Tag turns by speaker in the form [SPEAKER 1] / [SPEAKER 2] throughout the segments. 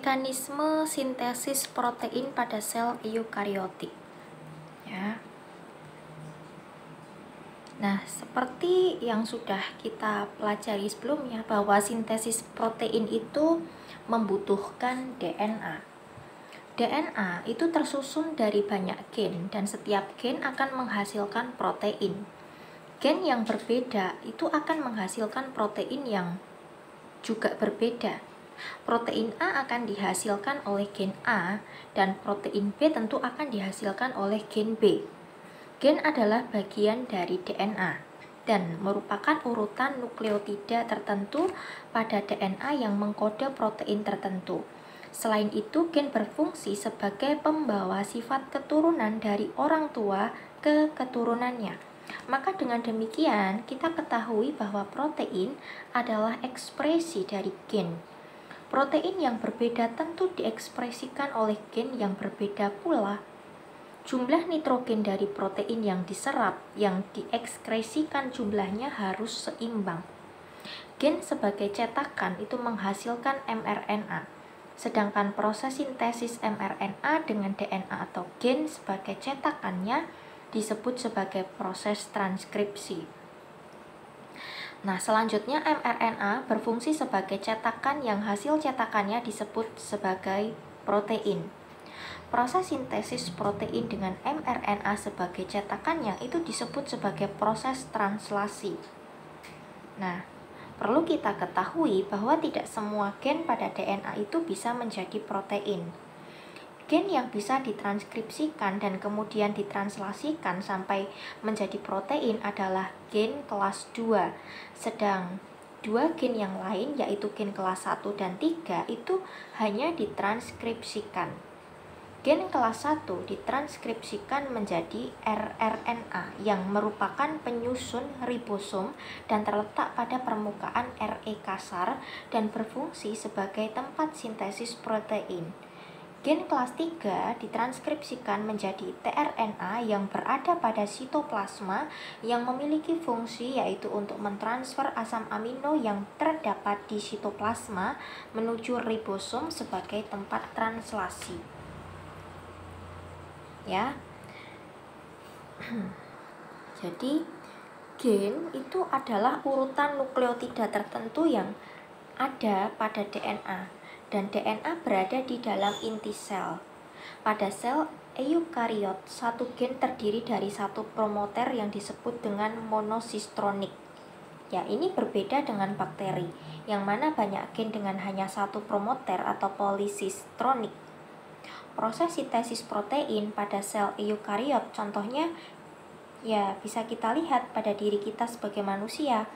[SPEAKER 1] Mekanisme sintesis protein pada sel eukariotik. Ya. Nah, seperti yang sudah kita pelajari sebelumnya bahwa sintesis protein itu membutuhkan DNA. DNA itu tersusun dari banyak gen dan setiap gen akan menghasilkan protein. Gen yang berbeda itu akan menghasilkan protein yang juga berbeda. Protein A akan dihasilkan oleh gen A dan protein B tentu akan dihasilkan oleh gen B. Gen adalah bagian dari DNA dan merupakan urutan nukleotida tertentu pada DNA yang mengkode protein tertentu. Selain itu, gen berfungsi sebagai pembawa sifat keturunan dari orang tua ke keturunannya. Maka dengan demikian, kita ketahui bahwa protein adalah ekspresi dari gen. Protein yang berbeda tentu diekspresikan oleh gen yang berbeda pula. Jumlah nitrogen dari protein yang diserap, yang diekskresikan jumlahnya harus seimbang. Gen sebagai cetakan itu menghasilkan mRNA, sedangkan proses sintesis mRNA dengan DNA atau gen sebagai cetakannya disebut sebagai proses transkripsi. Nah, selanjutnya mRNA berfungsi sebagai cetakan yang hasil cetakannya disebut sebagai protein. Proses sintesis protein dengan mRNA sebagai cetakannya itu disebut sebagai proses translasi. Nah, perlu kita ketahui bahwa tidak semua gen pada DNA itu bisa menjadi protein. Gen yang bisa ditranskripsikan dan kemudian ditranslasikan sampai menjadi protein adalah gen kelas 2. Sedang dua gen yang lain yaitu gen kelas 1 dan 3 itu hanya ditranskripsikan. Gen kelas 1 ditranskripsikan menjadi rRNA yang merupakan penyusun ribosom dan terletak pada permukaan RE kasar dan berfungsi sebagai tempat sintesis protein. Gen kelas 3 ditranskripsikan menjadi tRNA yang berada pada sitoplasma yang memiliki fungsi yaitu untuk mentransfer asam amino yang terdapat di sitoplasma menuju ribosom sebagai tempat translasi. Ya. Jadi gen itu adalah urutan nukleotida tertentu yang ada pada DNA. Dan DNA berada di dalam inti sel. Pada sel eukariot, satu gen terdiri dari satu promoter yang disebut dengan monosistronik. Ya, ini berbeda dengan bakteri, yang mana banyak gen dengan hanya satu promoter atau polisistronik. Proses sintesis protein pada sel eukariot, contohnya, ya bisa kita lihat pada diri kita sebagai manusia,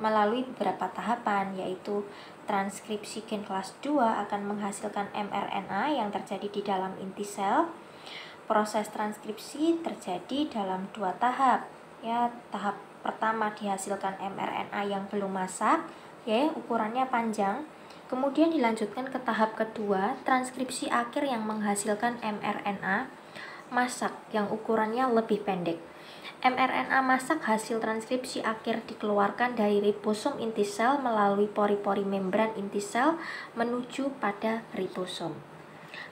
[SPEAKER 1] melalui beberapa tahapan, yaitu transkripsi gen kelas 2 akan menghasilkan mRNA yang terjadi di dalam inti sel. Proses transkripsi terjadi dalam dua tahap. Ya, tahap pertama dihasilkan mRNA yang belum masak, ya, ukurannya panjang. Kemudian dilanjutkan ke tahap kedua, transkripsi akhir yang menghasilkan mRNA masak yang ukurannya lebih pendek. mRNA masak hasil transkripsi akhir dikeluarkan dari ribosom inti sel melalui pori-pori membran inti sel menuju pada ribosom.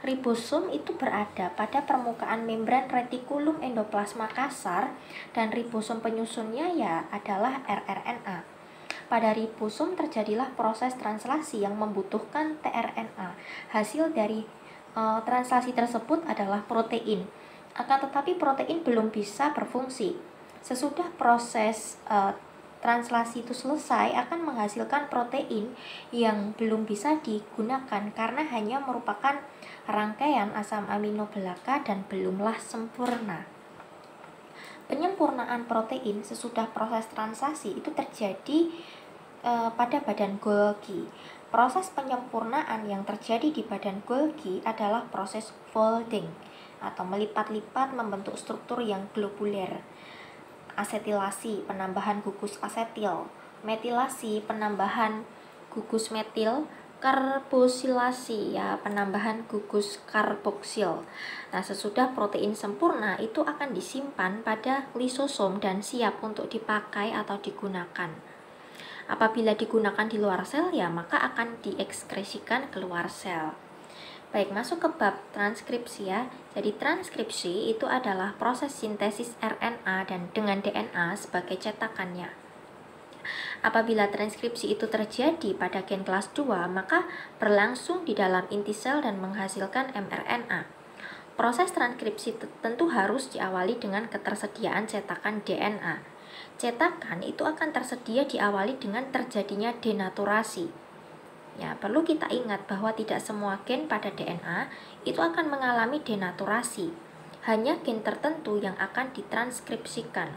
[SPEAKER 1] Ribosom itu berada pada permukaan membran retikulum endoplasma kasar dan ribosom penyusunnya ya adalah rRNA. Pada ribosom terjadilah proses translasi yang membutuhkan tRNA. Hasil dari translasi tersebut adalah protein. Akan tetapi protein belum bisa berfungsi. Sesudah proses translasi itu selesai akan menghasilkan protein yang belum bisa digunakan karena hanya merupakan rangkaian asam amino belaka dan belumlah sempurna. Penyempurnaan protein sesudah proses translasi itu terjadi pada badan Golgi. Proses penyempurnaan yang terjadi di badan Golgi adalah proses folding atau melipat-lipat membentuk struktur yang globuler. Asetilasi, penambahan gugus asetil. Metilasi, penambahan gugus metil. Karbosilasi, ya, penambahan gugus karboksil. Nah, sesudah protein sempurna itu akan disimpan pada lisosom dan siap untuk dipakai atau digunakan. Apabila digunakan di luar sel, ya maka akan diekskresikan keluar sel. Baik, masuk ke bab transkripsi ya. Jadi transkripsi itu adalah proses sintesis RNA dan dengan DNA sebagai cetakannya. Apabila transkripsi itu terjadi pada gen kelas 2, maka berlangsung di dalam inti sel dan menghasilkan mRNA. Proses transkripsi tentu harus diawali dengan ketersediaan cetakan DNA. Cetakan itu akan tersedia diawali dengan terjadinya denaturasi. Ya, perlu kita ingat bahwa tidak semua gen pada DNA itu akan mengalami denaturasi. Hanya gen tertentu yang akan ditranskripsikan.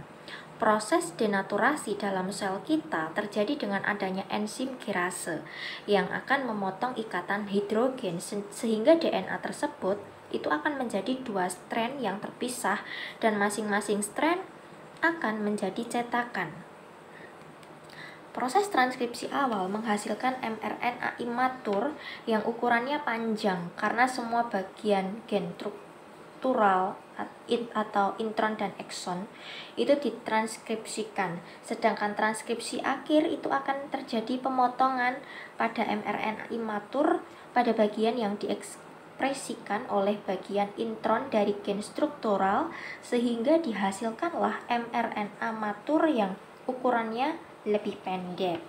[SPEAKER 1] Proses denaturasi dalam sel kita terjadi dengan adanya enzim kirase yang akan memotong ikatan hidrogen sehingga DNA tersebut itu akan menjadi 2 strand yang terpisah dan masing-masing strand akan menjadi cetakan. Proses transkripsi awal menghasilkan mRNA imatur yang ukurannya panjang karena semua bagian gen struktural atau intron dan ekson itu ditranskripsikan, sedangkan transkripsi akhir itu akan terjadi pemotongan pada mRNA imatur pada bagian yang diekspresikan oleh bagian intron dari gen struktural sehingga dihasilkanlah mRNA matur yang ukurannya lebih pendek.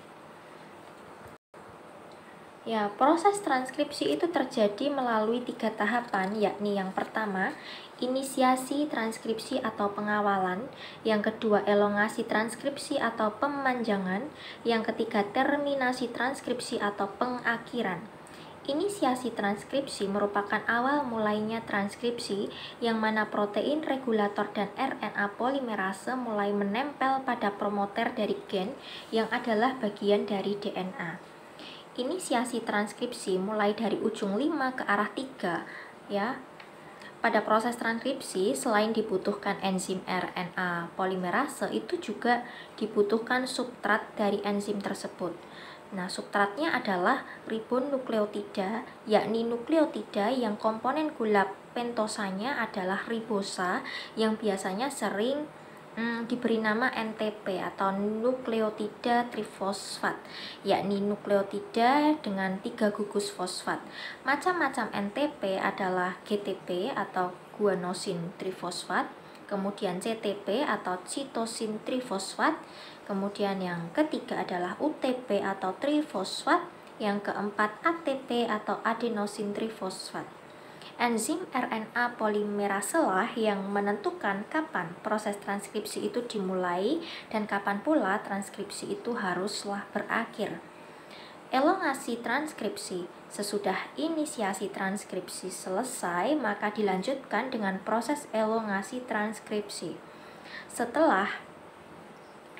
[SPEAKER 1] Ya, proses transkripsi itu terjadi melalui 3 tahapan, yakni yang pertama, inisiasi transkripsi atau pengawalan, yang kedua, elongasi transkripsi atau pemanjangan, yang ketiga, terminasi transkripsi atau pengakhiran. Inisiasi transkripsi merupakan awal mulainya transkripsi yang mana protein regulator dan RNA polimerase mulai menempel pada promoter dari gen yang adalah bagian dari DNA. Inisiasi transkripsi mulai dari ujung 5 ke arah 3 ya. Pada proses transkripsi selain dibutuhkan enzim RNA polimerase itu juga dibutuhkan substrat dari enzim tersebut. Nah, substratnya adalah ribonukleotida, yakni nukleotida yang komponen gula pentosanya adalah ribosa yang biasanya sering diberi nama NTP atau nukleotida trifosfat, yakni nukleotida dengan 3 gugus fosfat. Macam-macam NTP adalah GTP atau guanosin trifosfat, kemudian CTP atau citosin trifosfat, kemudian yang ketiga adalah UTP atau trifosfat, yang keempat ATP atau adenosin trifosfat. Enzim RNA polimerase lah yang menentukan kapan proses transkripsi itu dimulai dan kapan pula transkripsi itu haruslah berakhir. Elongasi transkripsi. Sesudah inisiasi transkripsi selesai, maka dilanjutkan dengan proses elongasi transkripsi. Setelah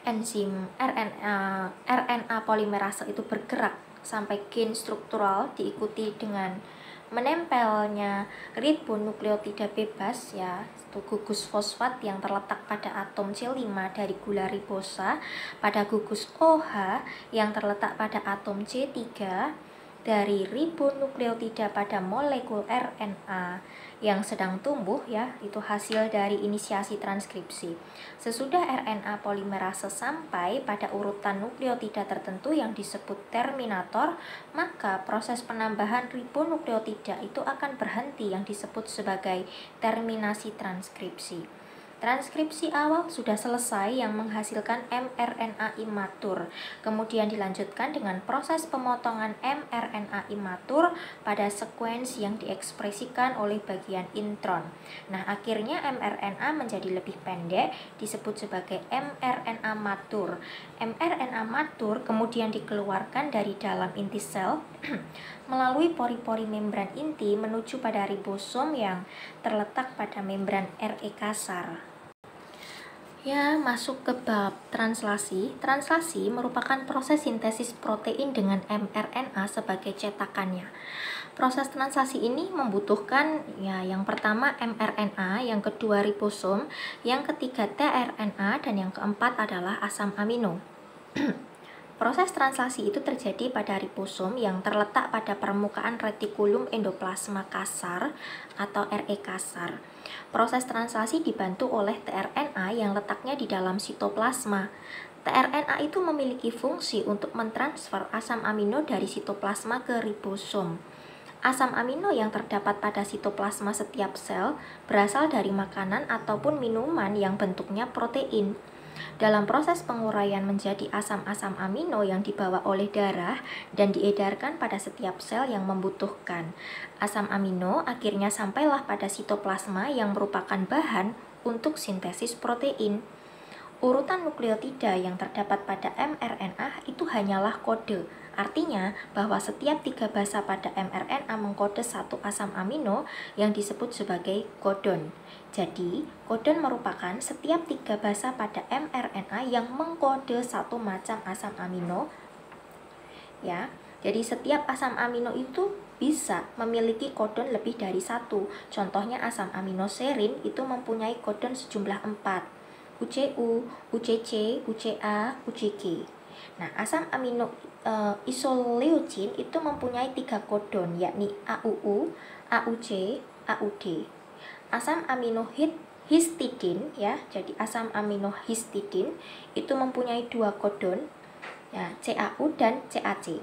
[SPEAKER 1] enzim RNA polimerase itu bergerak sampai gen struktural diikuti dengan menempelnya ribonukleotida bebas ya, itu gugus fosfat yang terletak pada atom C5 dari gula ribosa pada gugus OH yang terletak pada atom C3 dari ribonukleotida pada molekul RNA yang sedang tumbuh ya, itu hasil dari inisiasi transkripsi. Sesudah RNA polimerase sampai pada urutan nukleotida tertentu yang disebut terminator, maka proses penambahan ribonukleotida itu akan berhenti yang disebut sebagai terminasi transkripsi. Transkripsi awal sudah selesai yang menghasilkan mRNA imatur. Kemudian dilanjutkan dengan proses pemotongan mRNA imatur pada sekuensi yang diekspresikan oleh bagian intron. Nah, akhirnya mRNA menjadi lebih pendek, disebut sebagai mRNA matur. mRNA matur kemudian dikeluarkan dari dalam inti sel melalui pori-pori membran inti menuju pada ribosom yang terletak pada membran RE kasar. Ya, masuk ke bab translasi. Translasi merupakan proses sintesis protein dengan mRNA sebagai cetakannya. Proses translasi ini membutuhkan ya yang pertama mRNA, yang kedua ribosom, yang ketiga tRNA, dan yang keempat adalah asam amino. Proses translasi itu terjadi pada ribosom yang terletak pada permukaan retikulum endoplasma kasar atau RE kasar. Proses translasi dibantu oleh tRNA yang letaknya di dalam sitoplasma. tRNA itu memiliki fungsi untuk mentransfer asam amino dari sitoplasma ke ribosom. Asam amino yang terdapat pada sitoplasma setiap sel berasal dari makanan ataupun minuman yang bentuknya protein. Dalam proses penguraian menjadi asam-asam amino yang dibawa oleh darah dan diedarkan pada setiap sel yang membutuhkan. Asam amino akhirnya sampailah pada sitoplasma yang merupakan bahan untuk sintesis protein. Urutan nukleotida yang terdapat pada mRNA itu hanyalah kode. Artinya bahwa setiap 3 basa pada mRNA mengkode satu asam amino yang disebut sebagai codon. Jadi, codon merupakan setiap 3 basa pada mRNA yang mengkode satu macam asam amino. Ya, jadi setiap asam amino itu bisa memiliki codon lebih dari satu. Contohnya asam amino serin itu mempunyai codon sejumlah 4. UCU, UCC, UCA, UCG. Nah, asam amino isoleucin itu mempunyai 3 codon, yakni AUU, AUC, AUD. Asam amino histidin, ya, jadi asam amino histidin itu mempunyai 2 codon, ya, CAU dan CAC.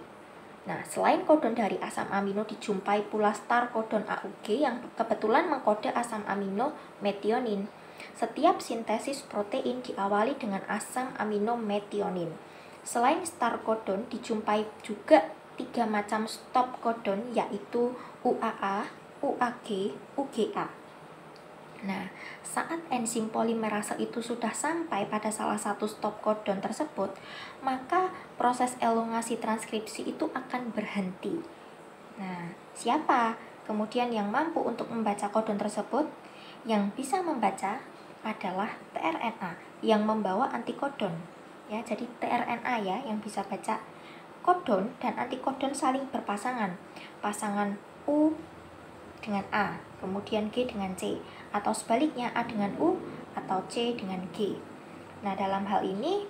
[SPEAKER 1] Nah, selain codon dari asam amino dijumpai pula star codon AUG yang kebetulan mengkode asam amino metionin. Setiap sintesis protein diawali dengan asam amino metionin. Selain star codon, dijumpai juga 3 macam stop codon, yaitu UAA, UAG, UGA. Nah, saat enzim polimerase itu sudah sampai pada salah satu stop codon tersebut, maka proses elongasi transkripsi itu akan berhenti. Nah, siapa kemudian yang mampu untuk membaca codon tersebut? Yang bisa membaca adalah tRNA yang membawa antikodon. Ya, jadi tRNA ya yang bisa baca kodon dan antikodon saling berpasangan. Pasangan U dengan A, kemudian G dengan C, atau sebaliknya A dengan U atau C dengan G. Nah, dalam hal ini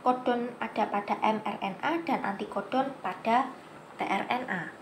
[SPEAKER 1] kodon ada pada mRNA dan antikodon pada tRNA.